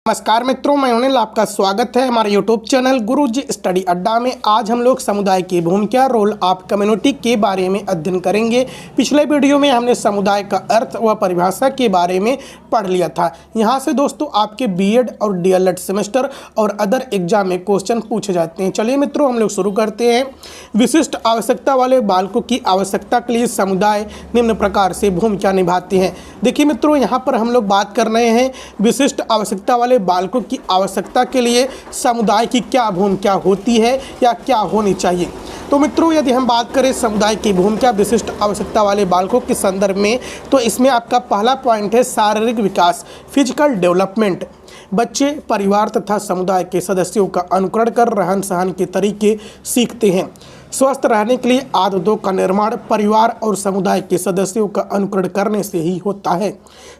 नमस्कार मित्रों, मैं अनिल, आपका स्वागत है हमारे YouTube चैनल गुरुजी स्टडी अड्डा में। आज हम लोग समुदाय की भूमिका, रोल ऑफ कम्युनिटी के बारे में अध्ययन करेंगे। पिछले वीडियो में हमने समुदाय का अर्थ व परिभाषा के बारे में पढ़ लिया था। यहाँ से दोस्तों आपके बीएड और डीएलएड सेमेस्टर और अदर एग्जाम में क्वेश्चन पूछे जाते हैं। चलिए मित्रों, हम लोग शुरू करते हैं। विशिष्ट आवश्यकता वाले बालकों की आवश्यकता के लिए समुदाय निम्न प्रकार से भूमिका निभाते हैं। देखिए मित्रों, यहाँ पर हम लोग बात कर रहे हैं विशिष्ट आवश्यकता वाले बालकों की आवश्यकता के लिए समुदाय की क्या भूमिका होती है या क्या होनी चाहिए। तो मित्रों, यदि हम बात करें समुदाय की भूमिका विशिष्ट आवश्यकता वाले बालकों के संदर्भ में, तो इसमें आपका पहला पॉइंट है शारीरिक विकास, फिजिकल डेवलपमेंट। बच्चे परिवार तथा समुदाय के सदस्यों का अनुकरण कर रहन सहन के तरीके सीखते हैं। स्वस्थ रहने के लिए आदतों का निर्माण परिवार और समुदाय के सदस्यों का अनुकरण करने से ही होता है।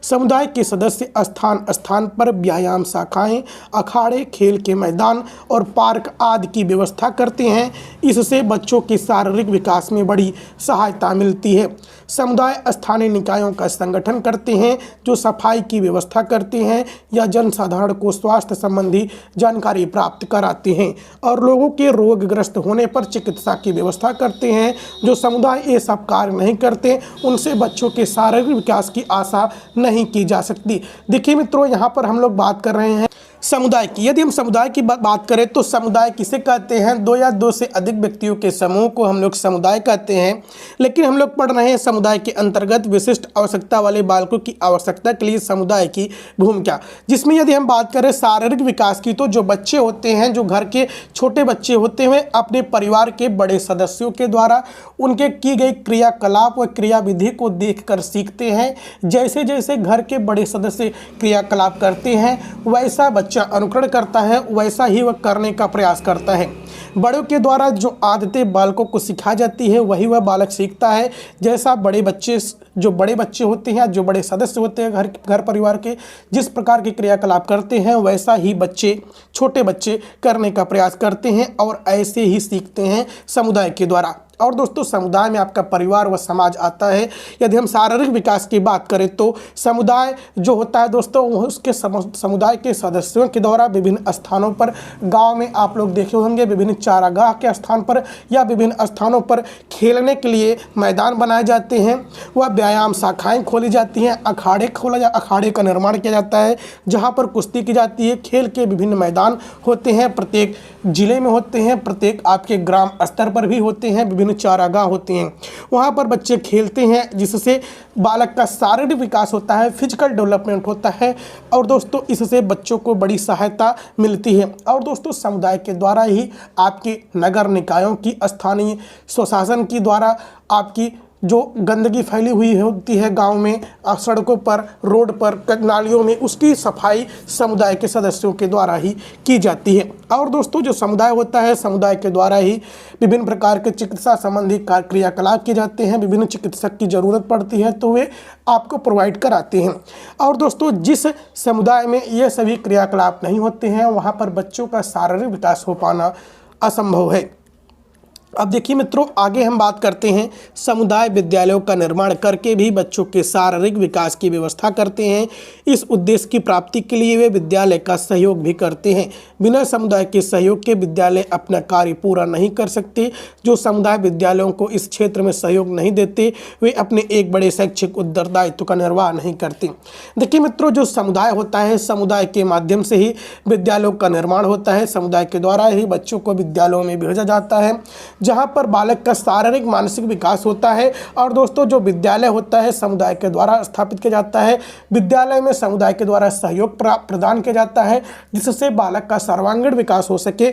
समुदाय के सदस्य स्थान स्थान पर व्यायाम शाखाएं, अखाड़े, खेल के मैदान और पार्क आदि की व्यवस्था करते हैं। इससे बच्चों के शारीरिक विकास में बड़ी सहायता मिलती है। समुदाय स्थानीय निकायों का संगठन करते हैं जो सफाई की व्यवस्था करते हैं या जनसाधारण को स्वास्थ्य संबंधी जानकारी प्राप्त कराते हैं और लोगों के रोगग्रस्त होने पर चिकित्सा की व्यवस्था करते हैं। जो समुदाय ये सब कार्य नहीं करते, उनसे बच्चों के शारीरिक विकास की आशा नहीं की जा सकती। देखिए मित्रों, यहाँ पर हम लोग बात कर रहे हैं समुदाय की। यदि हम समुदाय की बात करें तो समुदाय किसे कहते हैं? दो या दो से अधिक व्यक्तियों के समूह को हम लोग समुदाय कहते हैं। लेकिन हम लोग पढ़ रहे हैं समुदाय के अंतर्गत विशिष्ट आवश्यकता वाले बालकों की आवश्यकता के लिए समुदाय की भूमिका, जिसमें यदि हम बात करें शारीरिक विकास की, तो जो बच्चे होते हैं, जो घर के छोटे बच्चे होते हैं, अपने परिवार के बड़े सदस्यों के द्वारा उनके की गई क्रियाकलाप व क्रियाविधि को देखकर सीखते हैं। जैसे जैसे घर के बड़े सदस्य क्रियाकलाप करते हैं, वैसा बच्चा अनुकरण करता है, वैसा ही वह करने का प्रयास करता है। बड़ों के द्वारा जो आदतें बालकों को सिखाई जाती है, वही वह बालक सीखता है। जैसा जो बड़े बच्चे होते हैं, जो बड़े सदस्य होते हैं घर परिवार के, जिस प्रकार के क्रियाकलाप करते हैं, वैसा ही छोटे बच्चे करने का प्रयास करते हैं और ऐसे ही सीखते हैं समुदाय के द्वारा। और दोस्तों, समुदाय में आपका परिवार व समाज आता है। यदि हम शारीरिक विकास की बात करें तो समुदाय जो होता है दोस्तों, उसके समुदाय के सदस्यों के द्वारा विभिन्न स्थानों पर, गांव में आप लोग देखे होंगे, विभिन्न चारागाह के स्थान पर या विभिन्न स्थानों पर खेलने के लिए मैदान बनाए जाते हैं। वह व्यायाम शाखाएँ खोली जाती हैं, अखाड़े का निर्माण किया जाता है जहाँ पर कुश्ती की जाती है। खेल के विभिन्न मैदान होते हैं, प्रत्येक जिले में होते हैं, प्रत्येक आपके ग्राम स्तर पर भी होते हैं, विभिन्न चारागाह होते हैं। वहाँ पर बच्चे खेलते हैं, जिससे बालक का शारीरिक विकास होता है, फिजिकल डेवलपमेंट होता है और दोस्तों इससे बच्चों को बड़ी सहायता मिलती है। और दोस्तों, समुदाय के द्वारा ही आपके नगर निकायों की, स्थानीय स्वशासन की द्वारा आपकी जो गंदगी फैली हुई होती है गांव में, सड़कों पर, रोड पर, नालियों में, उसकी सफाई समुदाय के सदस्यों के द्वारा ही की जाती है। और दोस्तों, जो समुदाय होता है, समुदाय के द्वारा ही विभिन्न प्रकार के चिकित्सा संबंधी क्रियाकलाप किए जाते हैं। विभिन्न चिकित्सक की ज़रूरत पड़ती है तो वे आपको प्रोवाइड कराते हैं। और दोस्तों, जिस समुदाय में ये सभी क्रियाकलाप नहीं होते हैं, वहाँ पर बच्चों का शारीरिक विकास हो पाना असंभव है। अब देखिए मित्रों, आगे हम बात करते हैं समुदाय विद्यालयों का निर्माण करके भी बच्चों के शारीरिक विकास की व्यवस्था करते हैं। इस उद्देश्य की प्राप्ति के लिए वे विद्यालय का सहयोग भी करते हैं। बिना समुदाय के सहयोग के विद्यालय अपना कार्य पूरा नहीं कर सकते। जो समुदाय विद्यालयों को इस क्षेत्र में सहयोग नहीं देते, वे अपने एक बड़े शैक्षिक उत्तरदायित्व का निर्वाह नहीं करते। देखिए मित्रों, जो समुदाय होता है, समुदाय के माध्यम से ही विद्यालयों का निर्माण होता है। समुदाय के द्वारा ही बच्चों को विद्यालयों में भेजा जाता है, जहाँ पर बालक का शारीरिक मानसिक विकास होता है। और दोस्तों, जो विद्यालय होता है समुदाय के द्वारा स्थापित किया जाता है। विद्यालय में समुदाय के द्वारा सहयोग प्रदान किया जाता है, जिससे बालक का सर्वांगीण विकास हो सके।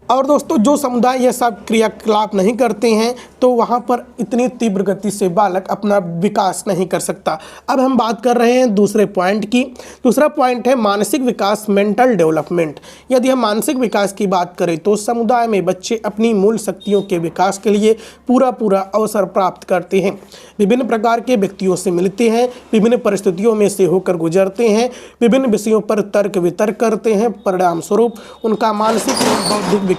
और दोस्तों, जो समुदाय ये सब क्रियाकलाप नहीं करते हैं, तो वहाँ पर इतनी तीव्र गति से बालक अपना विकास नहीं कर सकता। अब हम बात कर रहे हैं दूसरे पॉइंट की। दूसरा पॉइंट है मानसिक विकास, मेंटल डेवलपमेंट। यदि हम मानसिक विकास की बात करें तो समुदाय में बच्चे अपनी मूल शक्तियों के विकास के लिए पूरा अवसर प्राप्त करते हैं। विभिन्न प्रकार के व्यक्तियों से मिलते हैं, विभिन्न परिस्थितियों में से होकर गुजरते हैं, विभिन्न विषयों पर तर्क वितर्क करते हैं। परिणाम स्वरूप उनका मानसिक एवं बौद्धिक विकास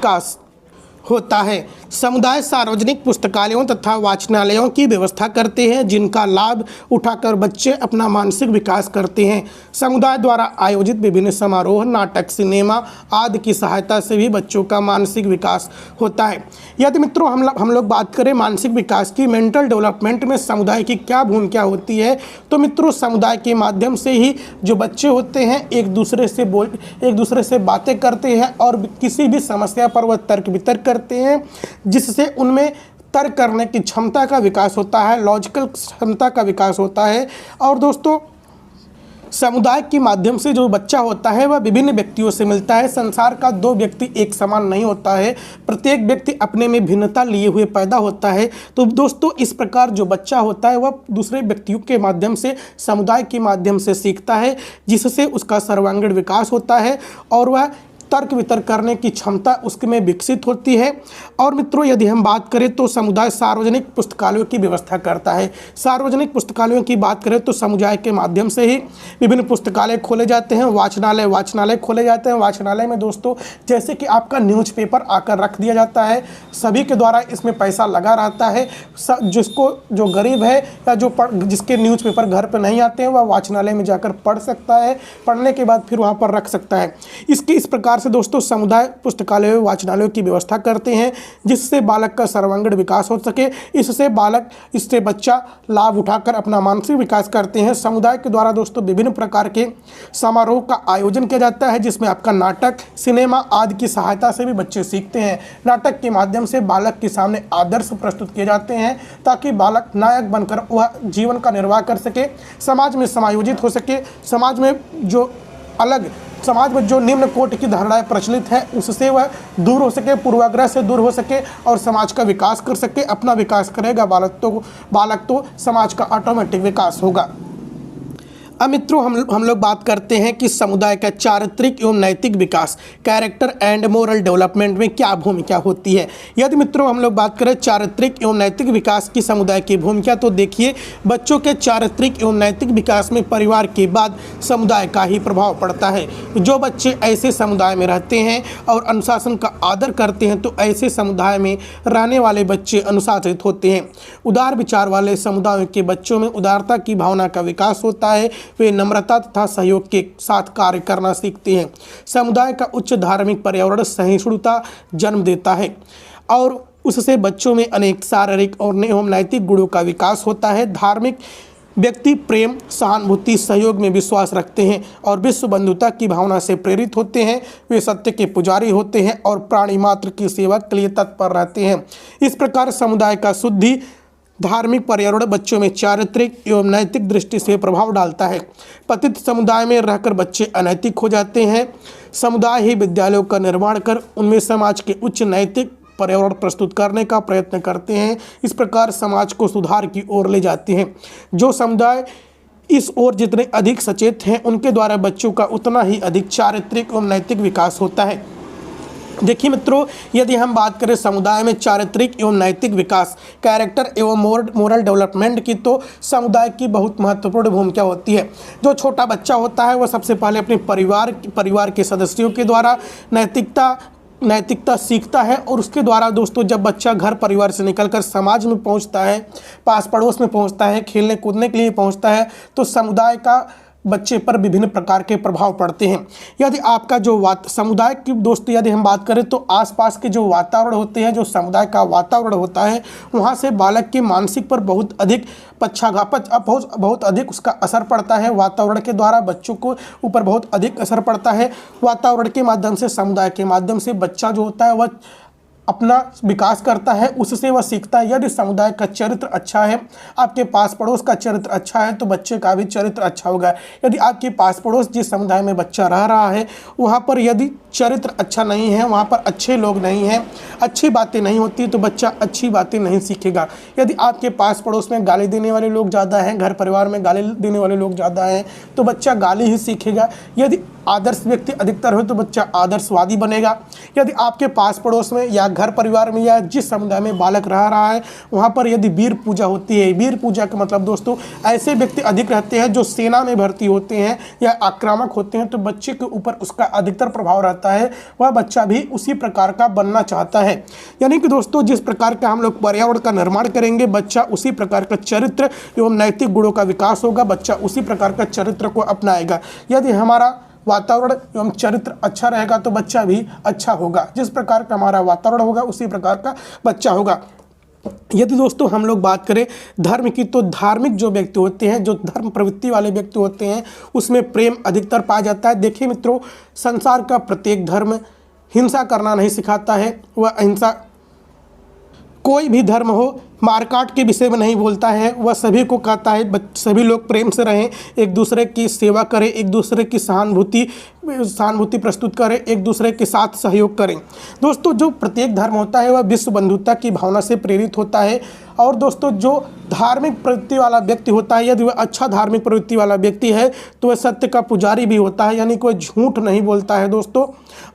होता है। समुदाय सार्वजनिक पुस्तकालयों तथा वाचनालयों की व्यवस्था करते हैं, जिनका लाभ उठाकर बच्चे अपना मानसिक विकास करते हैं। समुदाय द्वारा आयोजित विभिन्न समारोह, नाटक, सिनेमा आदि की सहायता से भी बच्चों का मानसिक विकास होता है। यदि मित्रों हम लोग बात करें मानसिक विकास की, मेंटल डेवलपमेंट में समुदाय की क्या भूमिका होती है, तो मित्रों समुदाय के माध्यम से ही जो बच्चे होते हैं एक दूसरे से बातें करते हैं और किसी भी समस्या पर वह तर्क वितर्क करते हैं, जिससे उनमें तर्क करने की क्षमता का विकास होता है, लॉजिकल क्षमता का विकास होता है। और दोस्तों समुदाय के माध्यम से जो बच्चा होता है वह विभिन्न व्यक्तियों से मिलता है। संसार का दो व्यक्ति एक समान नहीं होता है, प्रत्येक व्यक्ति अपने में भिन्नता लिए हुए पैदा होता है। तो दोस्तों इस प्रकार जो बच्चा होता है वह दूसरे व्यक्तियों के माध्यम से, समुदाय के माध्यम से सीखता है, जिससे उसका सर्वांगीण विकास होता है और वह तर्क वितर्क करने की क्षमता उसमें विकसित होती है। और मित्रों यदि हम बात करें तो समुदाय सार्वजनिक पुस्तकालयों की व्यवस्था करता है। सार्वजनिक पुस्तकालयों की बात करें तो समुदाय के माध्यम से ही विभिन्न पुस्तकालय खोले जाते हैं, वाचनालय खोले जाते हैं। वाचनालय में दोस्तों जैसे कि आपका न्यूज़पेपर आकर रख दिया जाता है, सभी के द्वारा इसमें पैसा लगा रहता है। जिसको जो गरीब है या जिसके न्यूज़पेपर घर पर नहीं आते हैं वह वाचनालय में जाकर पढ़ सकता है, पढ़ने के बाद फिर वहाँ पर रख सकता है। इस प्रकार से दोस्तों समुदाय पुस्तकालयों वाचनालयों की व्यवस्था करते हैं, जिससे बालक का सर्वांगीण विकास हो सके। इससे बच्चा लाभ उठाकर अपना मानसिक विकास करते हैं। समुदाय के द्वारा दोस्तों विभिन्न प्रकार के समारोह का आयोजन किया जाता है, जिसमें आपका नाटक, सिनेमा आदि की सहायता से भी बच्चे सीखते हैं। नाटक के माध्यम से बालक के सामने आदर्श प्रस्तुत किए जाते हैं, ताकि बालक नायक बनकर वह जीवन का निर्वाह कर सके, समाज में समायोजित हो सके, समाज में जो निम्न कोटि की धारणाएं प्रचलित है उससे वह दूर हो सके, पूर्वाग्रह से दूर हो सके और समाज का विकास कर सके। अपना विकास करेगा बालक तो समाज का ऑटोमेटिक विकास होगा। अब मित्रों हम लोग बात करते हैं कि समुदाय का चारित्रिक एवं नैतिक विकास, कैरेक्टर एंड मोरल डेवलपमेंट में क्या भूमिका होती है। यदि मित्रों हम लोग बात करें चारित्रिक एवं नैतिक विकास की समुदाय की भूमिका, तो देखिए बच्चों के चारित्रिक एवं नैतिक विकास में परिवार के बाद समुदाय का ही प्रभाव पड़ता है। जो बच्चे ऐसे समुदाय में रहते हैं और अनुशासन का आदर करते हैं तो ऐसे समुदाय में रहने वाले बच्चे अनुशासित होते हैं। उदार विचार वाले समुदायों के बच्चों में उदारता की भावना का विकास होता है, वे नम्रता तथा सहयोग के साथ कार्य करना सीखते हैं। समुदाय का उच्च धार्मिक पर्यावरण सहिष्णुता जन्म देता है और उससे बच्चों में अनेक शारीरिक और नैतिक गुणों का विकास होता है। धार्मिक व्यक्ति प्रेम, सहानुभूति, सहयोग में विश्वास रखते हैं और विश्व बंधुता की भावना से प्रेरित होते हैं। वे सत्य के पुजारी होते हैं और प्राणी मात्र की सेवा के लिए तत्पर रहते हैं। इस प्रकार समुदाय का शुद्धि धार्मिक पर्यावरण बच्चों में चारित्रिक एवं नैतिक दृष्टि से प्रभाव डालता है। पतित समुदाय में रहकर बच्चे अनैतिक हो जाते हैं। समुदाय ही विद्यालयों का निर्माण कर उनमें समाज के उच्च नैतिक पर्यावरण प्रस्तुत करने का प्रयत्न करते हैं। इस प्रकार समाज को सुधार की ओर ले जाते हैं। जो समुदाय इस ओर जितने अधिक सचेत हैं उनके द्वारा बच्चों का उतना ही अधिक चारित्रिक एवं नैतिक विकास होता है। देखिए मित्रों यदि हम बात करें समुदाय में चारित्रिक एवं नैतिक विकास, कैरेक्टर एवं मोरल डेवलपमेंट की, तो समुदाय की बहुत महत्वपूर्ण भूमिका होती है। जो छोटा बच्चा होता है वह सबसे पहले अपने परिवार के सदस्यों के द्वारा नैतिकता सीखता है और उसके द्वारा दोस्तों जब बच्चा घर परिवार से निकलकर समाज में पहुंचता है, पास पड़ोस में पहुंचता है, खेलने कूदने के लिए पहुंचता है, तो समुदाय का बच्चे पर विभिन्न प्रकार के प्रभाव पड़ते हैं। यदि आपका जो समुदाय की दोस्तों यदि हम बात करें तो आसपास के जो वातावरण होते हैं, जो समुदाय का वातावरण होता है, वहाँ से बालक के मानसिक पर बहुत अधिक बहुत अधिक उसका असर पड़ता है। वातावरण के द्वारा बच्चों को ऊपर बहुत अधिक असर पड़ता है। वातावरण के माध्यम से, समुदाय के माध्यम से बच्चा जो होता है वह अपना विकास करता है, उससे वह सीखता है। यदि समुदाय का चरित्र अच्छा है, आपके पास पड़ोस का चरित्र अच्छा है, तो बच्चे का भी चरित्र अच्छा होगा। यदि आपके पास पड़ोस जिस समुदाय में बच्चा रह रहा है वहाँ पर यदि चरित्र अच्छा नहीं है, वहाँ पर अच्छे लोग नहीं हैं, अच्छी बातें नहीं होती, तो बच्चा अच्छी बातें नहीं सीखेगा। यदि आपके पास पड़ोस में गाली देने वाले लोग ज़्यादा हैं, घर परिवार में गाली देने वाले लोग ज़्यादा हैं, तो बच्चा गाली ही सीखेगा। यदि आदर्श व्यक्ति अधिकतर हो तो बच्चा आदर्शवादी बनेगा। यदि आपके पास पड़ोस में या घर परिवार में या जिस समुदाय में बालक रह रहा है वहाँ पर यदि वीर पूजा होती है, वीर पूजा का मतलब दोस्तों ऐसे व्यक्ति अधिक रहते हैं जो सेना में भर्ती होते हैं या आक्रामक होते हैं, तो बच्चे के ऊपर उसका अधिकतर प्रभाव रहता है। वह बच्चा भी उसी प्रकार का बनना चाहता है। यानी कि दोस्तों जिस प्रकार का हम लोग पर्यावरण का निर्माण करेंगे, बच्चा उसी प्रकार का चरित्र एवं नैतिक गुणों का विकास होगा, बच्चा उसी प्रकार का चरित्र को अपनाएगा। यदि हमारा वातावरण एवं चरित्र अच्छा रहेगा तो बच्चा भी अच्छा होगा। जिस प्रकार का हमारा वातावरण होगा उसी प्रकार का बच्चा होगा। यदि दोस्तों हम लोग बात करें धर्म की, तो धार्मिक जो व्यक्ति होते हैं, जो धर्म प्रवृत्ति वाले व्यक्ति होते हैं, उसमें प्रेम अधिकतर पाया जाता है। देखिए मित्रों, संसार का प्रत्येक धर्म हिंसा करना नहीं सिखाता है। वह अहिंसा, कोई भी धर्म हो, मारकाट के विषय में नहीं बोलता है। वह सभी को कहता है सभी लोग प्रेम से रहें, एक दूसरे की सेवा करें, एक दूसरे की सहानुभूति प्रस्तुत करें, एक दूसरे के साथ सहयोग करें। दोस्तों जो प्रत्येक धर्म होता है वह विश्व बंधुता की भावना से प्रेरित होता है। और दोस्तों जो धार्मिक प्रवृत्ति वाला व्यक्ति होता है, यदि वह अच्छा धार्मिक प्रवृत्ति वाला व्यक्ति है तो वह सत्य का पुजारी भी होता है, यानी कोई झूठ नहीं बोलता है दोस्तों।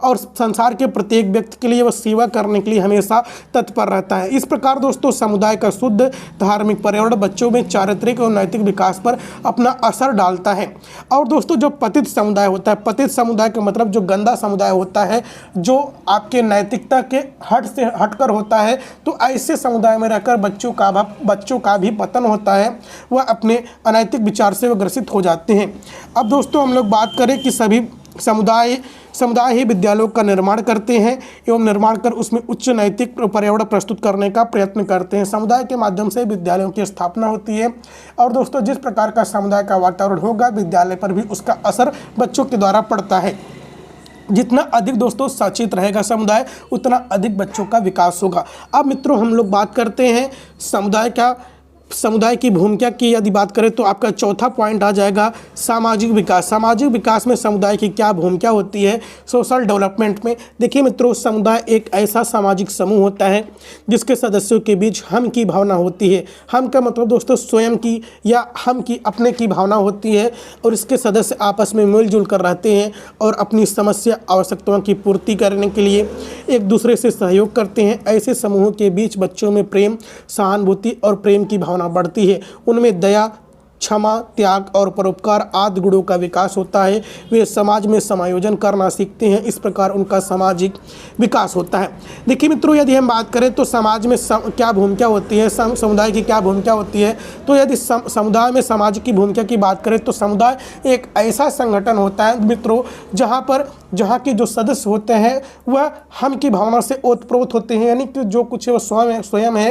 और संसार के प्रत्येक व्यक्ति के लिए वह सेवा करने के लिए हमेशा तत्पर रहता है। इस प्रकार दोस्तों समुदाय का शुद्ध धार्मिक पर्यावरण बच्चों में चारित्रिक और नैतिक विकास पर अपना असर डालता है। और दोस्तों जो पतित समुदाय होता है, पतित समुदाय का मतलब जो गंदा समुदाय होता है, जो आपके नैतिकता के हटकर होता है, तो ऐसे समुदाय में रहकर बच्चों का भी पतन होता है। वह अपने अनैतिक विचार से वह ग्रसित हो जाते हैं। अब दोस्तों हम लोग बात करें कि सभी समुदाय ही विद्यालयों का निर्माण करते हैं एवं निर्माण कर उसमें उच्च नैतिक पर्यावरण प्रस्तुत करने का प्रयत्न करते हैं। समुदाय के माध्यम से विद्यालयों की स्थापना होती है। और दोस्तों जिस प्रकार का समुदाय का वातावरण होगा, विद्यालय पर भी उसका असर बच्चों के द्वारा पड़ता है। जितना अधिक दोस्तों सचेत रहेगा समुदाय, उतना अधिक बच्चों का विकास होगा। अब मित्रों हम लोग बात करते हैं समुदाय की भूमिका की। यदि बात करें तो आपका चौथा पॉइंट आ जाएगा सामाजिक विकास। सामाजिक विकास में समुदाय की क्या भूमिका होती है सोशल डेवलपमेंट में। देखिए मित्रों, समुदाय एक ऐसा सामाजिक समूह होता है जिसके सदस्यों के बीच हम की भावना होती है। हम का मतलब दोस्तों स्वयं की या हम की अपने की भावना होती है, और इसके सदस्य आपस में मिलजुल कर रहते हैं और अपनी समस्या आवश्यकताओं की पूर्ति करने के लिए एक दूसरे से सहयोग करते हैं। ऐसे समूहों के बीच बच्चों में प्रेम, सहानुभूति और प्रेम की भावना बढ़ती है। उनमें दया, क्षमा, त्याग और परोपकार आदि गुणों का विकास होता है। वे समाज में समायोजन करना सीखते हैं। इस प्रकार उनका सामाजिक विकास होता है। देखिए मित्रों, यदि हम बात करें तो समाज में क्या भूमिका होती है, समुदाय की क्या भूमिका होती है, तो यदि समुदाय में समाज की भूमिका की बात करें तो समुदाय एक ऐसा संगठन होता है मित्रों जहाँ के जो सदस्य होते हैं वह हम की भावना से ओतप्रोत होते हैं, यानी कि जो कुछ है वो स्वयं है।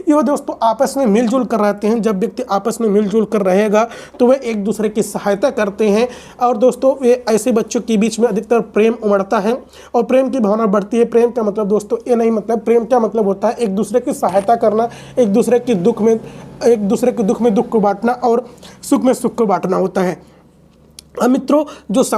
ये दोस्तों आपस में मिलजुल कर रहते हैं। जब व्यक्ति आपस में मिलजुल कर रहेगा तो वे एक दूसरे की सहायता करते हैं। और दोस्तों वे ऐसे बच्चों के बीच में अधिकतर प्रेम उमड़ता है और प्रेम की भावना बढ़ती है। प्रेम का मतलब दोस्तों ये नहीं, मतलब प्रेम का मतलब होता है एक दूसरे की सहायता करना, एक दूसरे के दुख में दुख को बांटना और सुख में सुख को बांटना होता है। अब मित्रों जिस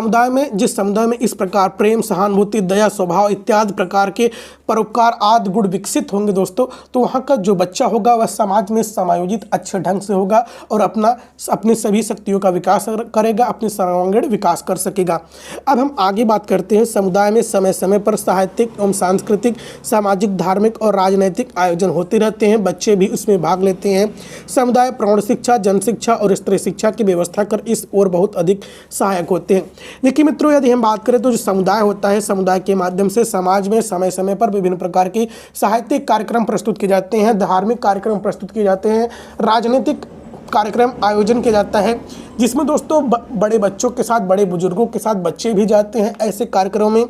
समुदाय में इस प्रकार प्रेम, सहानुभूति, दया, स्वभाव इत्यादि प्रकार के परोपकार आदि गुण विकसित होंगे दोस्तों, तो वहाँ का जो बच्चा होगा वह समाज में समायोजित अच्छे ढंग से होगा और अपनी सभी शक्तियों का विकास करेगा, अपने सर्वांगीण विकास कर सकेगा। अब हम आगे बात करते हैं। समुदाय में समय समय पर साहित्यिक एवं सांस्कृतिक, सामाजिक, धार्मिक और राजनैतिक आयोजन होते रहते हैं। बच्चे भी उसमें भाग लेते हैं। समुदाय प्रौढ़ शिक्षा, जन शिक्षा और स्त्री शिक्षा की व्यवस्था कर इस ओर बहुत अधिक सहायक होते हैं। देखिए मित्रों, यदि हम बात करें तो जो समुदाय होता है, समुदाय के माध्यम से समाज में समय समय पर विभिन्न प्रकार के साहित्यिक कार्यक्रम प्रस्तुत किए जाते हैं, धार्मिक कार्यक्रम प्रस्तुत किए जाते हैं, राजनीतिक कार्यक्रम आयोजन किया जाता है, जिसमें दोस्तों बड़े बच्चों के साथ, बड़े बुजुर्गों के साथ बच्चे भी जाते हैं। ऐसे कार्यक्रमों में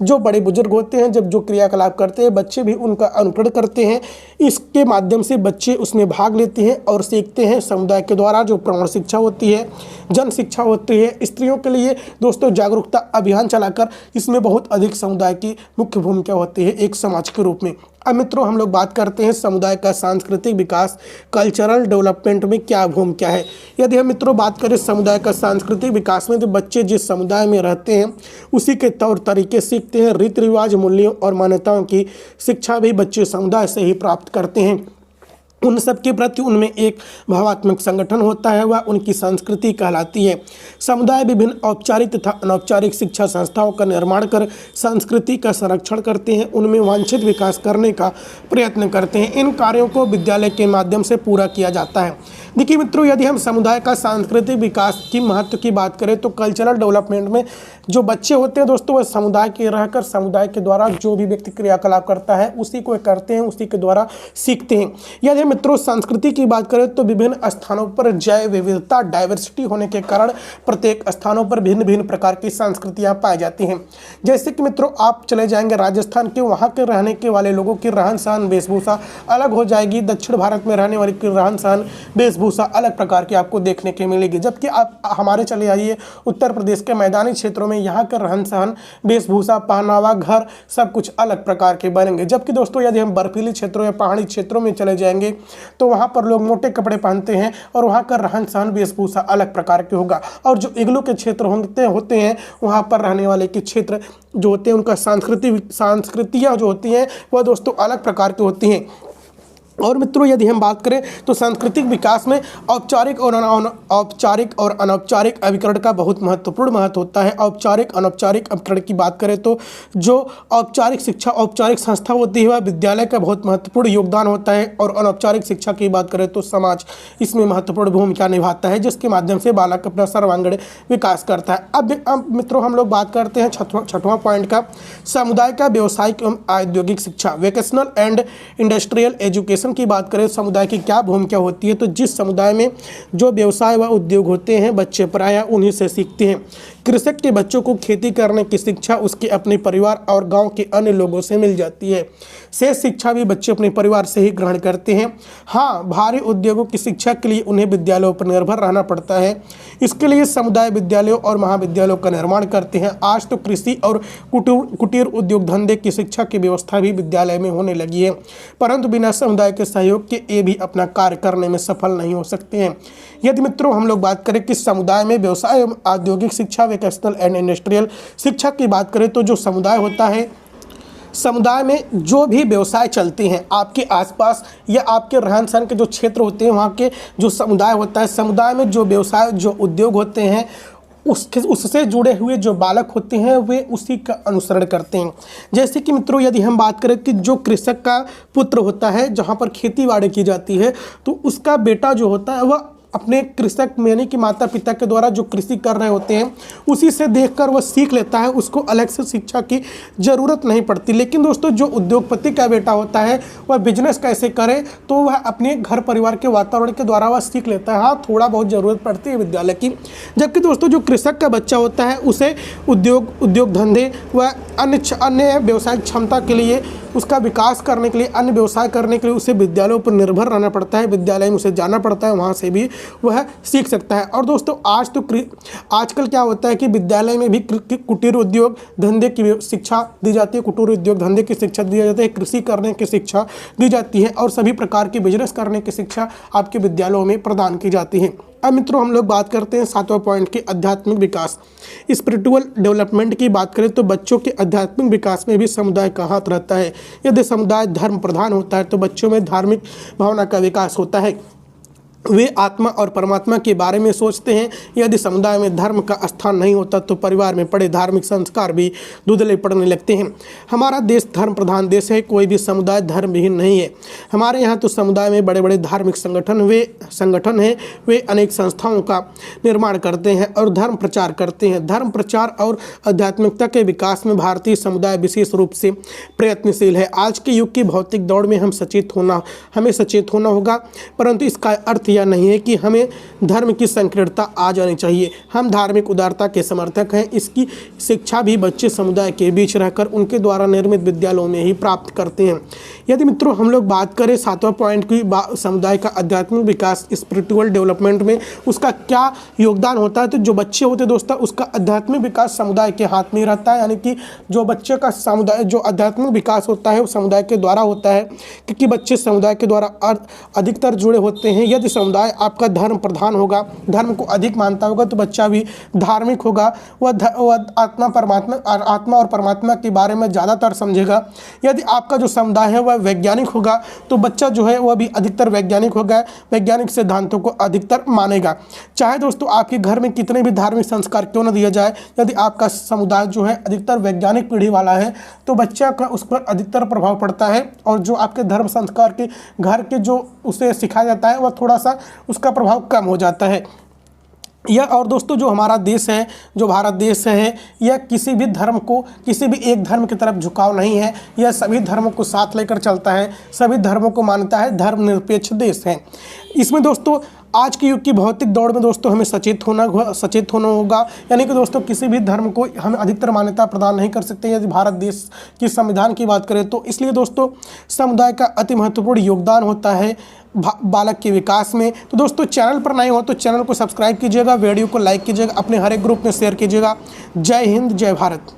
जो बड़े बुजुर्ग होते हैं, जब जो क्रियाकलाप करते हैं, बच्चे भी उनका अनुकरण करते हैं। इसके माध्यम से बच्चे उसमें भाग लेते हैं और सीखते हैं। समुदाय के द्वारा जो प्रौढ़ शिक्षा होती है, जन शिक्षा होती है, स्त्रियों के लिए दोस्तों जागरूकता अभियान चलाकर इसमें बहुत अधिक समुदाय की मुख्य भूमिका होती है एक समाज के रूप में। अब मित्रों हम लोग बात करते हैं समुदाय का सांस्कृतिक विकास, कल्चरल डेवलपमेंट में क्या भूमिका है। यदि हम मित्रों बात करें समुदाय का सांस्कृतिक विकास में, तो बच्चे जिस समुदाय में रहते हैं उसी के तौर तरीके सीखते हैं। रीति रिवाज, मूल्यों और मान्यताओं की शिक्षा भी बच्चे समुदाय से ही प्राप्त करते हैं। उन सब के प्रति उनमें एक भावात्मक संगठन होता है, वह उनकी संस्कृति कहलाती है। समुदाय विभिन्न औपचारिक तथा अनौपचारिक शिक्षा संस्थाओं का निर्माण कर संस्कृति का संरक्षण करते हैं, उनमें वांछित विकास करने का प्रयत्न करते हैं। इन कार्यों को विद्यालय के माध्यम से पूरा किया जाता है। देखिए मित्रों, यदि हम समुदाय का सांस्कृतिक विकास की महत्व की बात करें तो कल्चरल डेवलपमेंट में जो बच्चे होते हैं दोस्तों, वह समुदाय के रहकर समुदाय के द्वारा जो भी व्यक्ति क्रियाकलाप करता है उसी को करते हैं, उसी के द्वारा सीखते हैं। यदि मित्रों संस्कृति की बात करें तो विभिन्न स्थानों पर जैव विविधता डाइवर्सिटी होने के कारण प्रत्येक स्थानों पर भिन्न भिन्न प्रकार की संस्कृतियां पाई जाती हैं। जैसे कि मित्रों आप चले जाएंगे राजस्थान के, वहाँ के रहने के वाले लोगों की रहन सहन वेशभूषा अलग हो जाएगी, दक्षिण भारत में रहने वाले की रहन सहन वेशभूषा अलग प्रकार की आपको देखने के मिलेगी। जबकि आप हमारे चले आइए उत्तर प्रदेश के मैदानी क्षेत्रों में, यहाँ का रहन सहन वेशभूषा पहनावा घर सब कुछ अलग प्रकार के बनेंगे। जबकि दोस्तों यदि हम बर्फीली क्षेत्रों या पहाड़ी क्षेत्रों में चले जाएंगे तो वहाँ पर लोग मोटे कपड़े पहनते हैं और वहाँ का रहन सहन वेशभूषा अलग प्रकार के होगा। और जो इग्लू के क्षेत्र होते हैं वहाँ पर रहने वाले के क्षेत्र जो होते हैं उनका संस्कृतियाँ जो होती हैं वह दोस्तों अलग प्रकार की होती हैं। और मित्रों यदि हम बात करें तो सांस्कृतिक विकास में औपचारिक और अनौपचारिक अभिकरण का बहुत महत्वपूर्ण महत्व होता है। औपचारिक अनौपचारिक अभिकरण की बात करें तो जो औपचारिक शिक्षा औपचारिक संस्था होती है वह विद्यालय का बहुत महत्वपूर्ण योगदान होता है, और अनौपचारिक शिक्षा की बात करें तो समाज इसमें महत्वपूर्ण भूमिका निभाता है, जिसके माध्यम से बालक अपना सर्वांगीण विकास करता है। अब मित्रों हम लोग बात करते हैं छठवां पॉइंट का, समुदाय का व्यावसायिक एवं औद्योगिक शिक्षा, वोकेशनल एंड इंडस्ट्रियल एजुकेशन की बात करें समुदाय की क्या भूमिका होती है। तो जिस समुदाय में जो व्यवसाय व उद्योग होते हैं बच्चे प्रायः उन्हीं से सीखते हैं। कृषक के बच्चों को खेती करने की शिक्षा उसके अपने परिवार और गांव के अन्य लोगों से मिल जाती है। शेष शिक्षा भी बच्चे अपने परिवार से ही ग्रहण करते हैं। हाँ, भारी उद्योगों की शिक्षा के लिए उन्हें विद्यालयों पर निर्भर रहना पड़ता है। इसके लिए समुदाय विद्यालयों और महाविद्यालयों का निर्माण करते हैं। आज तो कृषि और कुटीर उद्योग धंधे की शिक्षा की व्यवस्था भी विद्यालय में होने लगी है, परंतु बिना समुदाय के सहयोग के ये भी अपना कार्य करने में सफल नहीं हो सकते हैं। यदि मित्रों हम लोग बात करें कि समुदाय में व्यवसाय एवं औद्योगिक शिक्षा वोकेशनल एंड इंडस्ट्रियल शिक्षा की बात करें तो जो समुदाय होता है, समुदाय में जो भी व्यवसाय चलते हैं आपके आसपास या आपके रहन सहन के जो क्षेत्र होते हैं वहाँ के जो समुदाय होता है, समुदाय में जो व्यवसाय जो उद्योग होते हैं उससे जुड़े हुए जो बालक होते हैं वे उसी का अनुसरण करते हैं। जैसे कि मित्रों यदि हम बात करें कि जो कृषक का पुत्र होता है, जहाँ पर खेती बाड़ी की जाती है, तो उसका बेटा जो होता है वह अपने कृषक यानी कि माता पिता के द्वारा जो कृषि कर रहे होते हैं उसी से देखकर वह सीख लेता है, उसको अलग से शिक्षा की ज़रूरत नहीं पड़ती। लेकिन दोस्तों जो उद्योगपति का बेटा होता है वह बिजनेस कैसे करे तो वह अपने घर परिवार के वातावरण के द्वारा वह सीख लेता है। हाँ, थोड़ा बहुत ज़रूरत पड़ती है विद्यालय की। जबकि दोस्तों जो कृषक का बच्चा होता है उसे उद्योग धंधे व अन्य व्यवसायिक क्षमता के लिए उसका विकास करने के लिए अन्य व्यवसाय करने के लिए उसे विद्यालयों पर निर्भर रहना पड़ता है, विद्यालय में उसे जाना पड़ता है, वहाँ से भी वह सीख सकता है। और दोस्तों आजकल क्या होता है कि विद्यालय में भी कुटीर उद्योग धंधे की शिक्षा दी जाती है, कुटीर उद्योग धंधे की शिक्षा दी जाती है, कृषि करने की शिक्षा दी जाती है और सभी प्रकार की बिजनेस करने की शिक्षा आपके विद्यालयों में प्रदान की जाती है। अब मित्रों हम लोग बात करते हैं 7वां पॉइंट की आध्यात्मिक विकास, स्पिरिचुअल डेवलपमेंट की बात करें तो बच्चों के आध्यात्मिक विकास में भी समुदाय का हाथ रहता है। यदि समुदाय धर्म प्रधान होता है तो बच्चों में धार्मिक भावना का विकास होता है, वे आत्मा और परमात्मा के बारे में सोचते हैं। यदि समुदाय में धर्म का स्थान नहीं होता तो परिवार में पड़े धार्मिक संस्कार भी धुंधले पड़ने लगते हैं। हमारा देश धर्म प्रधान देश है, कोई भी समुदाय धर्मविहीन नहीं है। हमारे यहाँ तो समुदाय में बड़े बड़े धार्मिक संगठन हैं, वे अनेक संस्थाओं का निर्माण करते हैं और धर्म प्रचार करते हैं। धर्म प्रचार और आध्यात्मिकता के विकास में भारतीय समुदाय विशेष रूप से प्रयत्नशील है। आज के युग की भौतिक दौड़ में हमें सचेत होना होगा, परंतु इसका अर्थ यह नहीं है कि हमें धर्म की संकीर्णता आ जानी चाहिए। हम धार्मिक उदारता के समर्थक हैं। इसकी शिक्षा भी बच्चे समुदाय के बीच रहकर उनके द्वारा निर्मित विद्यालयों में ही प्राप्त करते हैं। यदि मित्रों हम लोग बात करें 7वां पॉइंट की समुदाय का आध्यात्मिक विकास स्पिरिचुअल डेवलपमेंट में उसका क्या योगदान होता है, तो जो बच्चे होते हैं दोस्तों उसका आध्यात्मिक विकास समुदाय के हाथ में रहता है। यानी कि जो बच्चे का समुदाय जो आध्यात्मिक विकास होता है वो समुदाय के द्वारा होता है, क्योंकि बच्चे समुदाय के द्वारा अधिकतर जुड़े होते हैं। यदि समुदाय आपका धर्म प्रधान होगा, धर्म को अधिक मानता होगा, तो बच्चा भी धार्मिक होगा। वह आत्मा और परमात्मा के बारे में ज़्यादातर समझेगा। यदि आपका जो समुदाय है वह वैज्ञानिक होगा तो बच्चा जो है वह भी अधिकतर वैज्ञानिक होगा, वैज्ञानिक सिद्धांतों को अधिकतर मानेगा। चाहे दोस्तों आपके घर में कितने भी धार्मिक संस्कार क्यों न दिया जाए, यदि आपका समुदाय जो है अधिकतर वैज्ञानिक पीढ़ी वाला है तो बच्चा का उस पर अधिकतर प्रभाव पड़ता है, और जो आपके धर्म संस्कार के घर के जो उसे सिखाया जाता है वह थोड़ा सा उसका प्रभाव कम हो जाता है। यह और दोस्तों जो हमारा देश है, जो भारत देश है, यह किसी भी धर्म को, किसी भी एक धर्म की तरफ झुकाव नहीं है। यह सभी धर्मों को साथ लेकर चलता है, सभी धर्मों को मानता है, धर्मनिरपेक्ष देश है। इसमें दोस्तों आज के युग की भौतिक दौड़ में दोस्तों हमें सचेत होना होगा, यानी कि दोस्तों किसी भी धर्म को हम अधिकतर मान्यता प्रदान नहीं कर सकते यदि भारत देश की संविधान की बात करें तो। इसलिए दोस्तों समुदाय का अति महत्वपूर्ण योगदान होता है बालक के विकास में। तो दोस्तों चैनल पर नए हो तो चैनल को सब्सक्राइब कीजिएगा, वीडियो को लाइक कीजिएगा, अपने हर एक ग्रुप में शेयर कीजिएगा। जय हिंद, जय भारत।